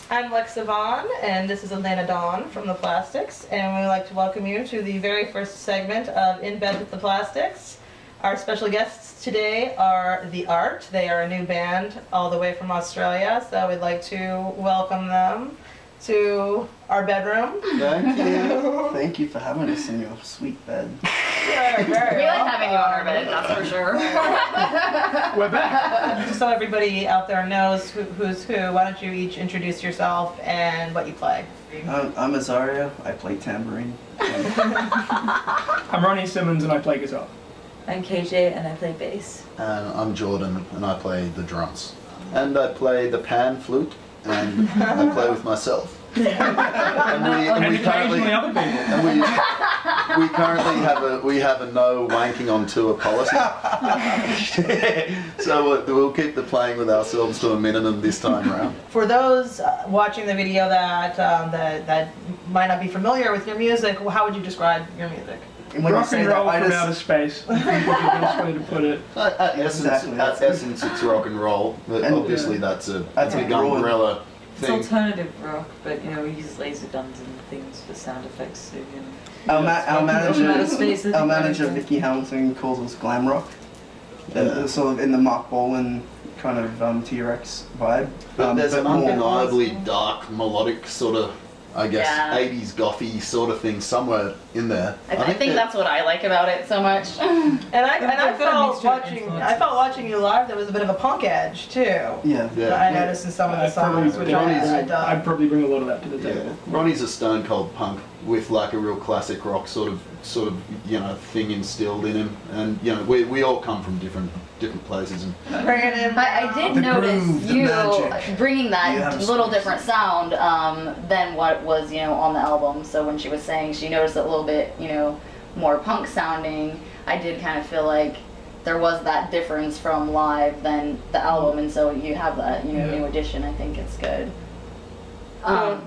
I'm Lexa Vonn, and this is Elena Dawn from The Plastics, and we would like to welcome you to the very first segment of In Bed with the Plastics. Our special guests today are The Art. They are a new band all the way from Australia, so we'd like to welcome them to our bedroom. Thank you. Thank you for having us in your sweet bed. You're very We like welcome. having you on our bed, that's for sure. We're back. So everybody out there knows who's who, why don't you each introduce yourself and what you play? I'm Azaria. I play tambourine. I'm Ronnie Simmons and I play guitar. I'm KJ and I play bass. And I'm Jordan and I play the drums. And I play the pan flute and I play with myself. And occasionally other people. And we currently have a no wanking on tour policy. So we'll keep the playing with ourselves to a minimum this time around. For those watching the video that might not be familiar with your music, how would you describe your music? And when you Rock say and that, roll I from just- outer space. I think is the best way to put it. At Exactly. essence, it's rock and roll. But And, obviously that's a that's a big broad- umbrella It's thing. alternative rock, but you know, we use laser guns and things for sound effects. So, you know, Our outer space, I think, manager right? Vicky Hamilton calls us glam rock. Sort of in the Mark Bolan kind of T-Rex vibe. But there's an more- undeniably dark, melodic sort of, I guess, Yeah. 80s gothy sort of thing somewhere in there. I think that's what I like about it so much. And I I've got a felt mixture of watching influences. you live. There was a bit of a punk edge too. Yeah. Yeah. I noticed in some of the I'd probably songs, which bring- I dug. I'd probably bring a lot of that to the Yeah. table. Ronnie's a stone cold punk with like a real classic rock sort of thing instilled in him, and we all come from different places. And Bring it in. I did The notice groove, the you magic. bringing You that have little space. different sound than what was, on the album. So when she was saying she noticed it a little bit, more punk sounding, I did kind of feel like there was that difference from live than the album, and so you have that, new addition. I think it's good.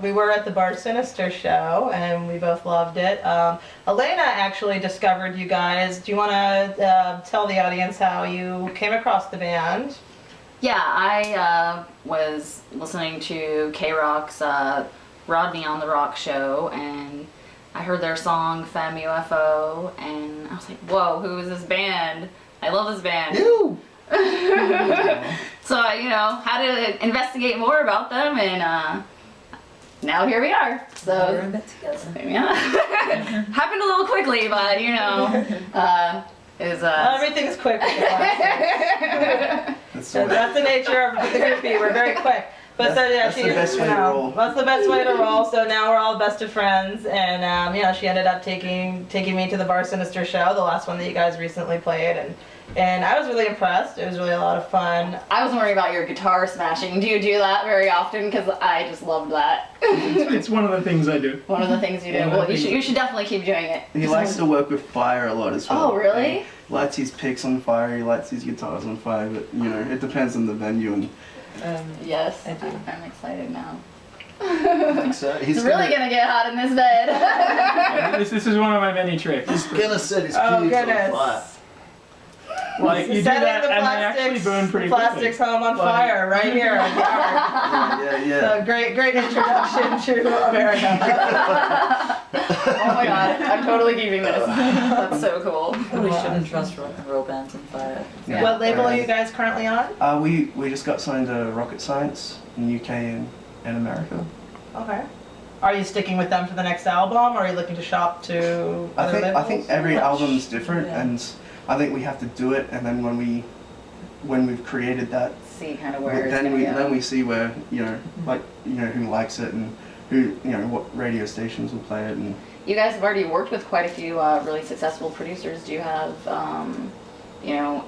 We were at the Bar Sinister show and we both loved it. Elena actually discovered you guys. Do you want to tell the audience how you came across the band? Yeah, I was listening to K-Rock's Rodney on the Rock show, and I heard their song Femme UFO, and I was like, whoa, who is this band? I love this band. you. So I, had to investigate more about them, and now here we are. We're So, in bed together. yeah. Happened a little quickly, but, it was, Everything's quick with the Plastics. That's So what- that's the nature of the groupie. We're very quick. But so yeah, That's the best way to roll. That's the best way to roll. So now we're all best of friends, and she ended up taking me to the Bar Sinister show, the last one that you guys recently played, and I was really impressed. It was really a lot of fun. I was worried about your guitar smashing. Do you do that very often? Because I just loved that. It's one of the things I do. One of the things you do. One of the Well, you things- should definitely keep doing it. He likes to work with fire a lot as well. Oh, really? He lights his picks on fire, he lights his guitars on fire, but it depends on the venue. And Yes, I do. I'm excited now. So he's It's really gonna get hot in this bed. Yeah, this is one of my many tricks. He's gonna set his Oh pubes on goodness! fire. Like you do Setting that, the and they actually burn pretty plastics quickly. home on Like- fire right here. On the art. yeah. So great introduction to America. Oh my god, I'm totally keeping this. That's so cool. We shouldn't trust rock and roll bands on fire. Yeah. What label are you guys currently on? We just got signed to Rocket Science in the UK and America. Okay. Are you sticking with them for the next album, or are you looking to shop to other labels? I think every album's different, Yeah. and I think we have to do it, and then when we've created that, See kind of where it's then gonna we go. then we see where who likes it and who what radio stations will play it. And You guys have already worked with quite a few really successful producers. Do you have,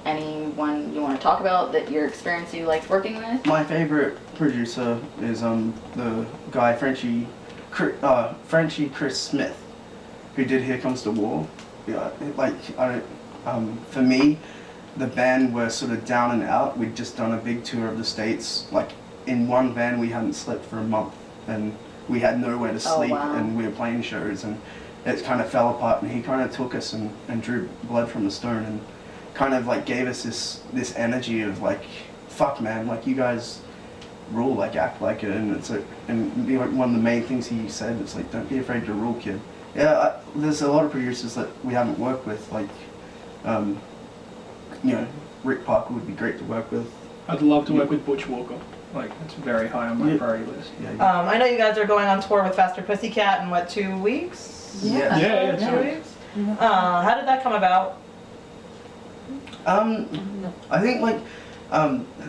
anyone you want to talk about that your experience you liked working with? my favorite producer is the guy Frenchie Chris Smith, who did Here Comes the War. Yeah, for me, the band were sort of down and out. We'd just done a big tour of the States. Like, in one van we hadn't slept for a month, and we had nowhere to Oh, sleep, wow. and we were playing shows, and it kind of fell apart, and he kind of took us and drew blood from a stone, and kind of like gave us this energy of like, fuck man, like you guys rule, like act like it, and it's like, and you know, one of the main things he said is like, don't be afraid to rule, kid. Yeah, there's a lot of producers that we haven't worked with, like, you know, Rick Parker would be great to work with. I'd love to work with Butch Walker. Like, it's very high on my priority list. Yeah, I know you guys are going on tour with Faster Pussycat in what, 2 weeks? Yeah. Yeah, 2 weeks. How did that come about? I think like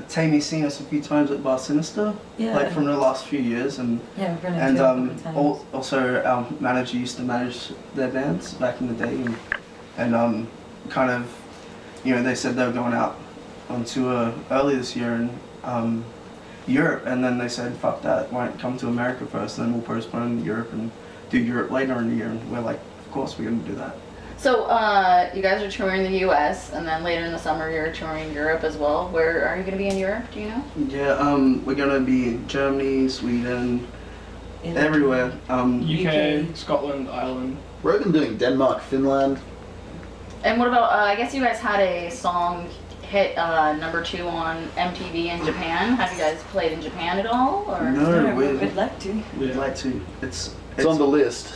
Tammy's seen us a few times at Bar Sinister, Yeah. like from the last few years, and Yeah, we've run into them a couple of times. also our manager used to manage their bands back in the day, and kind of, you know, they said they were going out on tour early this year in Europe, and then they said, fuck that, why don't you come to America first, then we'll postpone Europe and do Europe later in the year, and we're like, of course we're going to do that. So, you guys are touring the U.S. and then later in the summer you're touring Europe as well. Where are you going to be in Europe? Do you know? Yeah, we're going to be in Germany, Sweden, everywhere. UK, Scotland, Ireland. We're even doing Denmark, Finland. And what about? I guess you guys had a song hit #2 on MTV in Japan. Have you guys played in Japan at all? Or No, We'd like to. we'd like to. It's on the list.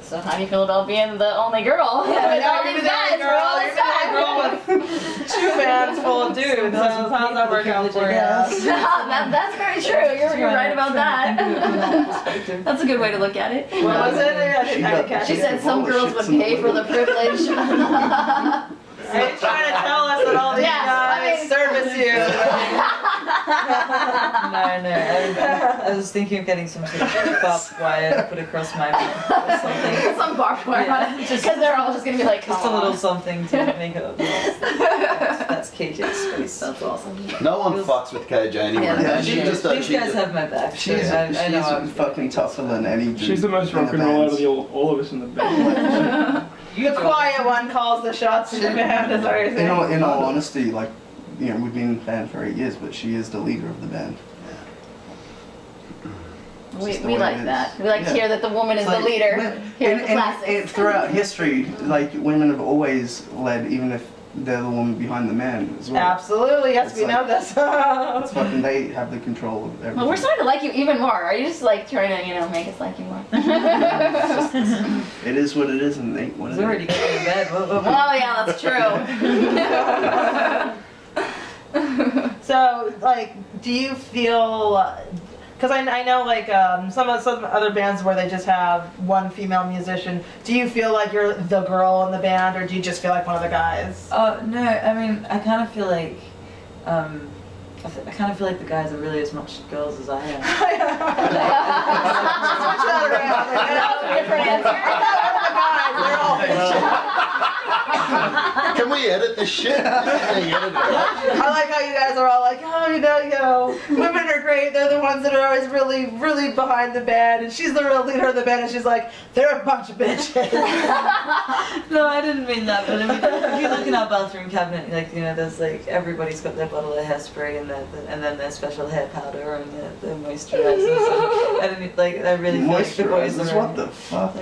so how do you feel about being the only girl? Yeah, With all you're these the guys, only we're all girl. these You're the only girl with 2 bands full of dudes. So how's that working out for you? That's very true. You're right about that. That's a good way to look at it. What was it? I didn't catch She it. said some girls would pay for the privilege. Are you trying to tell us that all these Yes, I guys mean- service you? No. I was thinking of getting some sort of barbed wire to put across my mouth or something. Some barbed wire. Yeah, Because they're all just gonna be like, Just a little something to make it. That's KJ's space. That's awesome. No one fucks with KJ anyway. Yeah, man. she She just These guys have my back. So She's I know I'm fucking tougher than any dude. She's the most in rock and roll out bands. of all of us in the band. The quiet one calls the shots in the band, is what you're saying. In all honesty, like, you know, we've been in the band for 8 years, but she is the leader of the band. We just the way like it is. that. We like to Yeah. hear that the woman is It's the like, leader here and, in the classics. and throughout history, like, women have always led, even if they're the woman behind the man as well. Absolutely, yes, It's we know like- this. It's fucking, they have the control of everything. Well, we're starting to like you even more. Are you just like trying to, make us like you more? It is what it is, and it ain't what It's it already is. going to bed. Oh yeah, that's true. So, like, do you feel? Because I know, like, some other bands where they just have one female musician. Do you feel like you're the girl in the band, or do you just feel like one of the guys? No, I mean, I kind of feel like, I kind of feel like the guys are really as much girls as I am. Switch that around. Like, That was a different answer. They're all Can we edit this shit? I like how you guys are all like, oh, you know, women are great. They're the ones that are always really, really behind the band, and she's the real leader of the band, and she's like, they're a bunch of bitches. No, I didn't mean that, but I mean, if you look in our bathroom cabinet, like, there's like, everybody's got their bottle of hairspray and then their special hair powder and their moisturizers. And like, I really feel like the boys Moisturizers, are. what the fuck?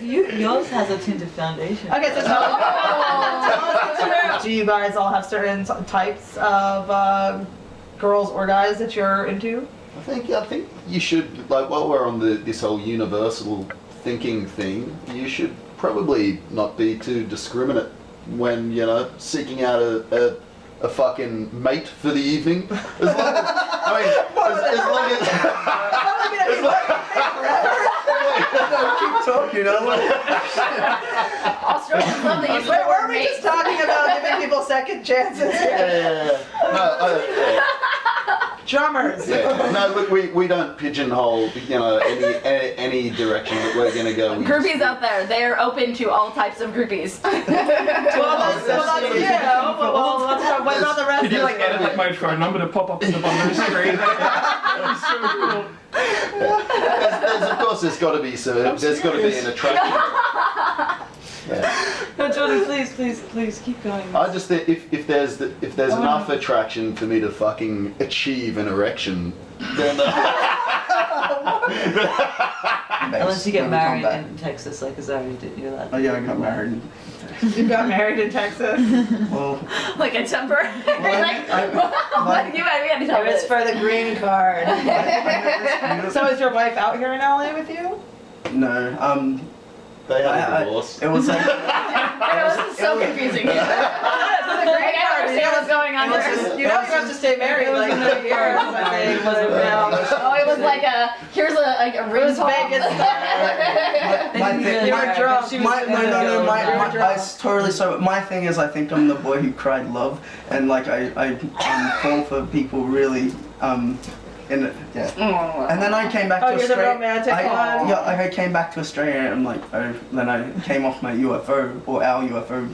Yours has a tinted foundation. Okay, so tell us, do you guys all have certain types of girls or guys that you're into? I think you should, like, while we're on this whole universal thinking thing, you should probably not be too discriminate when, seeking out a fucking mate for the evening. As long as, as long Keep talking, Australians love the use of the Wait, word were we mate. just talking about giving people second chances? Drummers. No, look, we don't pigeonhole, any direction that we're gonna go. We Groupies out there, they are open to all types of groupies. Well, that's what about the rest Could you of like edit like my phone number to pop up in the bottom of the screen? That'd be so cool. Of course, there's got to be there's got to be an attraction. Yeah. No, Jordan, please keep going. I just think if there's enough attraction for me to fucking achieve an erection, then Unless you get married in Texas like Azari did, you're allowed. Oh yeah, I got married. You got married in Texas. Well, Like a temporary. like, like- you had to tell It was this. for the green card. I met this So is your wife out here in LA with you? no, They had a I- divorce. it was like, I know, this is so confusing. For the green I don't card, understand what's going on it was here. just- you know you have to stay married like 3 years, I think. Was it Oh, it was like here's a ring was toss. Vegas my thing, You were my, drunk. She was my, no, no, no, my, You were my, drunk. I totally so. My thing is, I think I'm the boy who cried love, and like I fall for people really, in it, yeah. Oh, And then I came back Oh, to you're the Australia. romantic one? Yeah, I came back to Australia, and I'm like, then I came off my UFO or our UFO,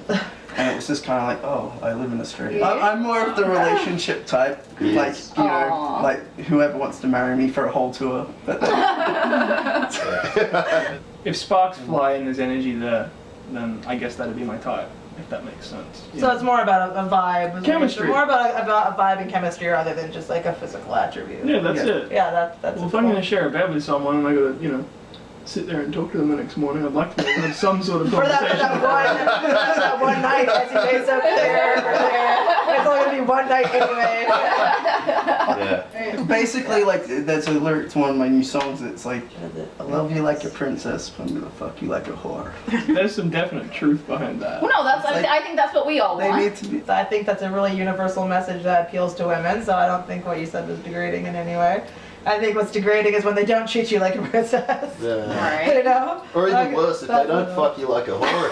and it was just kind of like, oh, I live in Australia. I'm more of the relationship type, like Yes. you know, Aw. like whoever wants to marry me for a whole tour. But If sparks fly and there's energy there, then I guess that'd be my type, if that makes sense. So it's more about a vibe. isn't it? Chemistry. More about a vibe and chemistry rather than just like a physical attribute. Yeah, that's Yeah. it. Yeah, that's Well, if I'm gonna share a bed with someone and I gotta, sit there and talk to them the next morning, I'd like to have some sort of For that conversation. that one night, as you made so clear earlier. It's only gonna be one night anyway. Yeah. basically, like, there's a lyric to one of my new songs that's like, I love you like a princess, but I'm gonna fuck you like a whore. There's some definite truth behind that. Well, no, that's. Like- I think that's what we all They want. need to be. I think that's a really universal message that appeals to women, so I don't think what you said was degrading in any way. I think what's degrading is when they don't treat you like a princess. Yeah. Right. You know? Or even Like, worse, if they that's don't what- fuck you like a whore.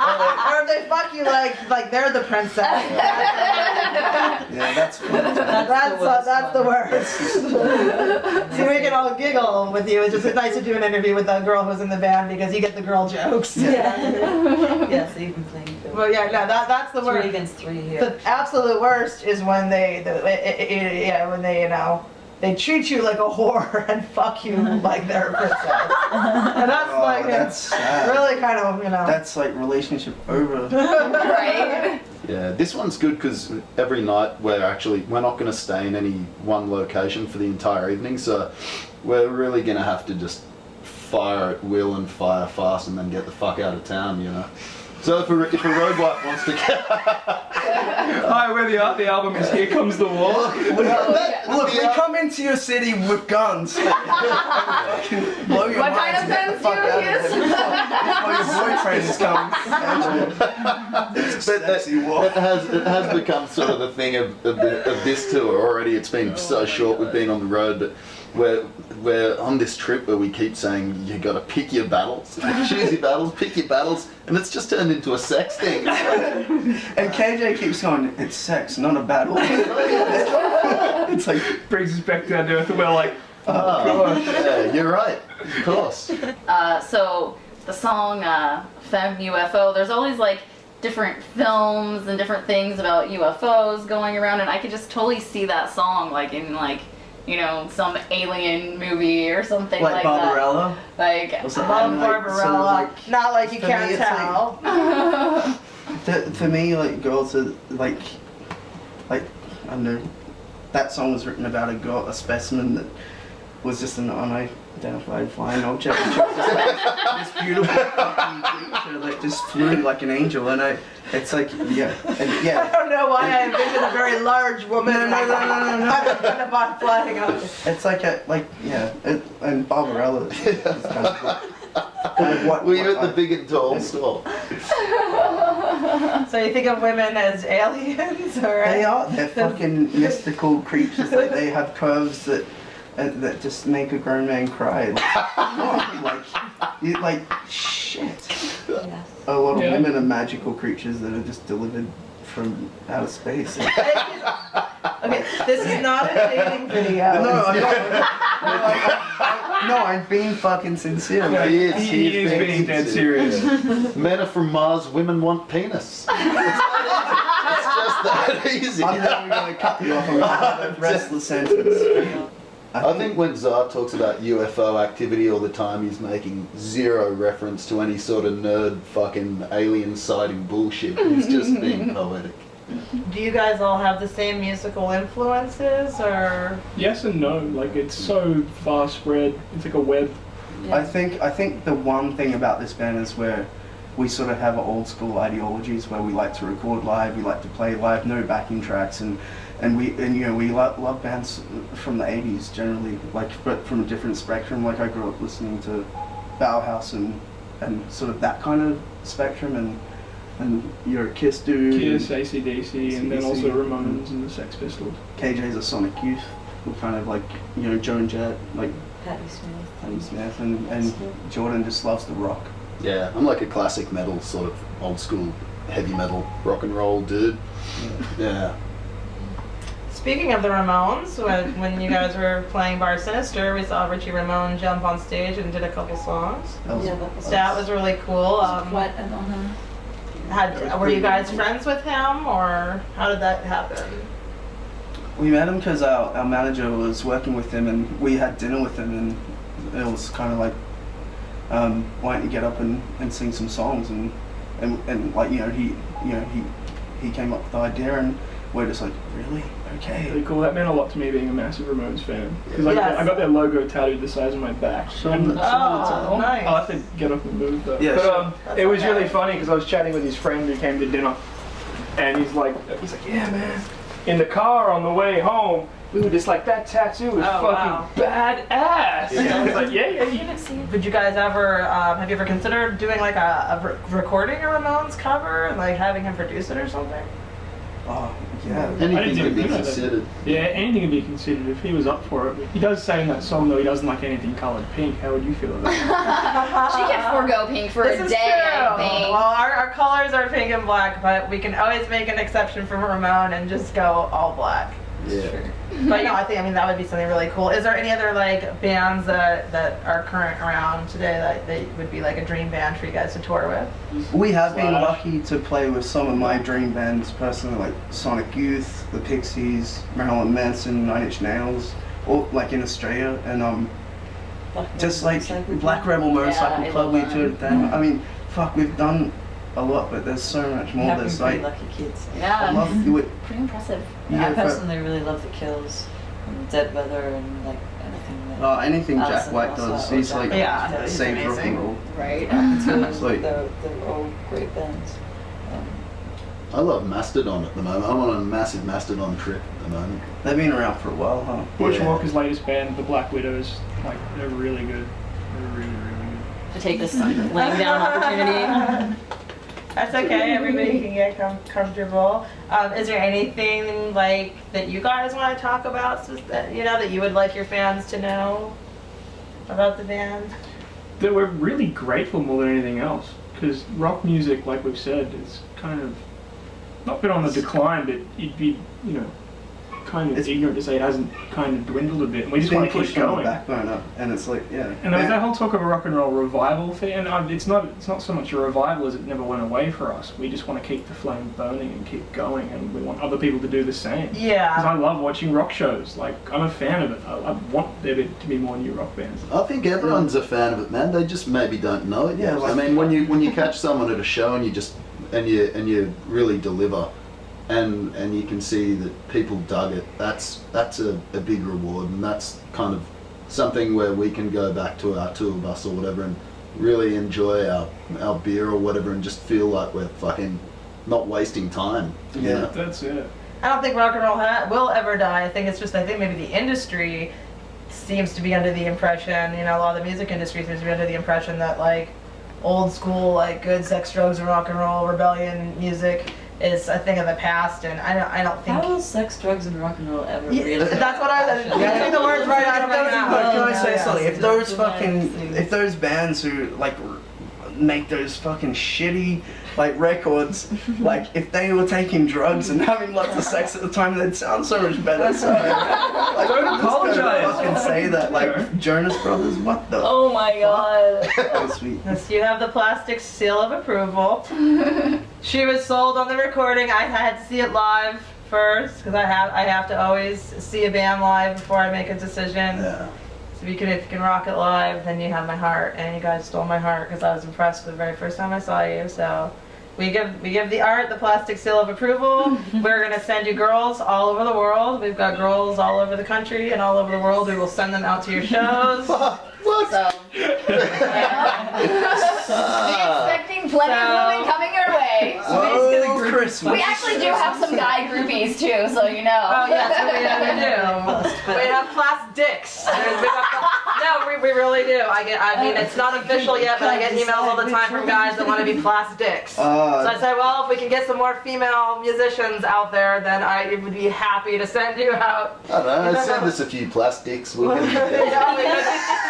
Or if they fuck you like they're the princess. Yeah, that's That's the worst. See, we can all giggle with you. It's just nice to do an interview with a girl who's in the band because you get the girl jokes. Yeah, so you've been playing field. But yeah, no, that's the 3 worst. against 3 here. The absolute worst is when they they treat you like a whore and fuck you like they're a princess. And that's Oh, like that's sad. really kind of That's like relationship over. Right. Yeah, this one's good because every night we're not going to stay in any one location for the entire evening, so we're really going to have to just fire at will and fire fast and then get the fuck out of town, So if a road wife wants to get... Hi, where the album is Here Comes the War. Look, we come into your city with guns. Fucking blow your What kind minds of and get the guns fuck do you out of use? here. Before your boyfriend comes. But Sexy war. it has become sort of a thing of this tour already. It's been so short we've been on the road, but we're on this trip where we keep saying you got to pick your battles, choose your battles, pick your battles, and it's just turned into a sex thing. And KJ keeps going, it's sex, not a battle. It's like, Brings us back down to earth and we're like, Oh, yeah, you're right. Of course. So the song Femme UFO, there's always like different films and different things about UFOs going around, and I could just totally see that song like in some alien movie or something like like Barbarella. that. Like Was it Bob like, Barbarella. sort of like- Not like you for me, can't it's like- tell. For me, like, girls are like, I don't know, that song was written about a girl, a specimen that was just an unidentified flying object. And she was just like this beautiful fucking creature that just flew like an angel, and it's like, yeah, and I yeah. don't know why I envision a very large woman. No. Unidentified flying object. It's like and Barbarella is kind of what Were you at the I- big and tall store? So you think of women as aliens, or They are. They're fucking mystical creatures. Like they have curves that just make a grown man cry. Like shit. Yes. A lot of Yeah. women are magical creatures that are just delivered from outer space. Okay, this is not a dating video. No, I'm not. No, I'm being fucking sincere. Yeah, He is. he is being dead serious. Men are from Mars, women want penis. It's just that easy. I'm never gonna cut you off on the rest of the sentence. I think when Zart talks about UFO activity all the time, he's making zero reference to any sort of nerd fucking alien sighting bullshit. He's just being poetic. Do you guys all have the same musical influences, or Yes and no. Like, it's so far spread. It's like a web. I think the one thing about this band is we sort of have old school ideologies where we like to record live, we like to play live, no backing tracks, and you know, we love bands from the 80s generally, like, but from a different spectrum. Like I grew up listening to Bauhaus and sort of that kind of spectrum, and you're a Kiss dude. Kiss, AC/DC, and then also Ramones and the Sex Pistols. KJ's a Sonic Youth, we're kind of like, you know, Joan Jett, like Patti Smith. and Jordan just loves the rock. Yeah, I'm like a classic metal, sort of old school heavy metal rock and roll dude. Yeah. Speaking of the Ramones, when you guys were playing Bar Sinister, we saw Richie Ramone jump on stage and did a couple songs. That was really cool. Quite an honor. Were you guys friends with him, or how did that happen? We met him because our manager was working with him, and we had dinner with him, and it was kind of like, why don't you get up and sing some songs, and like, you know, he came up with the idea, and we're just like, really? Okay. Really cool. That meant a lot to me being a massive Ramones fan. Because Yes. I got their logo tattooed the size of my back. And- Oh, nice. I'll have to get up and move though. Yeah, but sure. it was really funny because I was chatting with his friend who came to dinner, and he's like, yeah, man. In the car on the way home, we were just like, that tattoo is fucking badass. And I was like, yeah, you didn't see it. Would you guys ever, have you ever considered doing like recording a Ramones cover and like having him produce it or something? Oh, yeah. Anything do could be that. considered. Yeah, anything can be considered if he was up for it. He does say in that song though he doesn't like anything coloured pink. How would you feel about that? She can forego pink for This a is day, I true. think. Well, our colors are pink and black, but we can always make an exception for Ramone and just go all black. Yeah. But no, I mean, that would be something really cool. Is there any other like bands that are current around today that would be like a dream band for you guys to tour with? We have been Slash. lucky to play with some of my dream bands personally, like Sonic Youth, the Pixies, Marilyn Manson, Nine Inch Nails, all like in Australia, and just like Black Rebel Motorcycle I Club, love we that. toured with them. I mean, fuck, we've done a lot, but there's so much more. Having There's pretty like, lucky kids. I Yeah, love you. pretty impressive. I personally really love the Kills, and Dead Weather, and like anything that. Anything Jack Allison White also- does, or he's Jack like White Yeah, does. saved rock and amazing. roll. Right. It's like- They're all great bands. I love Mastodon at the moment. I'm on a massive Mastodon trip at the moment. They've been around for a while, huh? Butch Yeah. Walker's latest band, the Black Widows, like they're really good. They're really, really good. To take this laying down opportunity. That's okay. Everybody can get comfortable. Is there anything like that you guys want to talk about? That you would like your fans to know about the band? That we're really grateful more than anything else, because rock music, like we've said, is kind of not been on the decline, but it'd be, kind of It's- ignorant to say it hasn't kind of dwindled a bit, and we It's just been want to keep pushed on the going. back burner, and it's like, yeah. And there was that whole talk of a rock and roll revival thing, and it's not so much a revival as it never went away for us. We just want to keep the flame burning and keep going, and we want other people to do the same. Because Yeah. I love watching rock shows. Like, I'm a fan of it. I want there to be more new rock bands. I think everyone's a fan of it, man. They just maybe don't know it yet. Yeah, like- I mean, when you catch someone at a show and you really deliver, and you can see that people dug it, that's a big reward, and that's kind of something where we can go back to our tour bus or whatever and really enjoy our beer or whatever and just feel like we're fucking not wasting time. you Yeah. know? That's it. I don't think rock and roll will ever die. I think maybe the industry seems to be under the impression, a lot of the music industry seems to be under the impression that like old school, like good sex, drugs, and rock and roll rebellion music is a thing of the past, and I don't think. How will sex, drugs, and rock and roll ever Yeah, really? that's what I was. You're getting the words right out of my mouth. Can I say Yeah. something? If Yeah. those Yeah. if those bands who like make those fucking shitty like records, like if they were taking drugs and having lots of sex at the time, they'd sound so much better. So, like, Don't apologize. Fucking say that, like Jonas Brothers. What the? Oh my god. Oh, sweet. Yes, you have the plastic seal of approval. She was sold on the recording. I had to see it live first because I have to always see a band live before I make a decision. Yeah. So if you can rock it live, then you have my heart, and you guys stole my heart because I was impressed the very first time I saw you. So we give the art the plastic seal of approval. We're gonna send you girls all over the world. We've got girls all over the country and all over the world. We will send them out to your shows. What? So, yeah. Be expecting Plenty of So- women coming your way. Oh, Christmas. We actually do have some guy groupies too, so you know. Oh yes, we do. We have plastics. We really do. I mean, it's not official yet, but I get emails all the time from guys that want to be plastics. So I say, well, if we can get some more female musicians out there, then I would be happy to send you out. I don't know, send us a few plastics. We'll get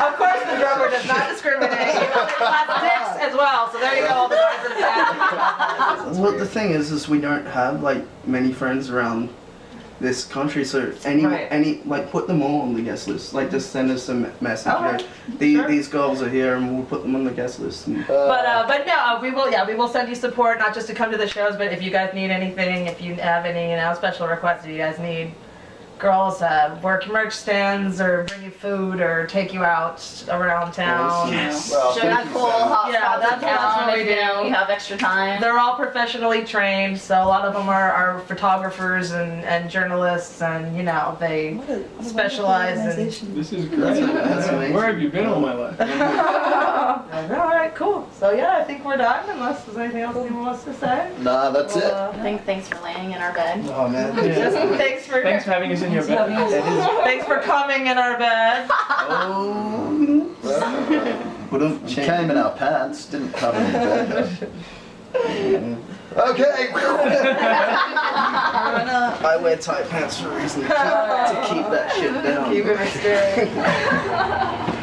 Of course, the drummer does not discriminate. You know, plastics as well. So there you go, all the guys that have had. Well, the thing is we don't have like many friends around this country, so any like put them all on the guest list. Like just send us a message. Okay. These girls are here, and we'll put them on the guest list. And, But no, we will send you support, not just to come to the shows, but if you guys need anything, if you have any special requests that you guys need. Girls work merch stands or bring you food or take you out around town. Yes. Well, Show thank that you cool for that. hot Yeah, spots in that's town what we if do. you have extra time. They're all professionally trained, so a lot of them are photographers and journalists, and they What a specialize in. organization. This is That's great. amazing. Where have you been all my life? All right, cool. So yeah, I think we're done. Unless there's anything else anyone wants to say. Nah, that's it. Thanks for laying in our bed. oh man. Just thanks for having us in your bed. thanks for coming in our bed. Oh. Wouldn't She change. came in our pants, didn't come in bed. Okay. I wear tight pants for a reason to keep that shit down. Keep it mysterious.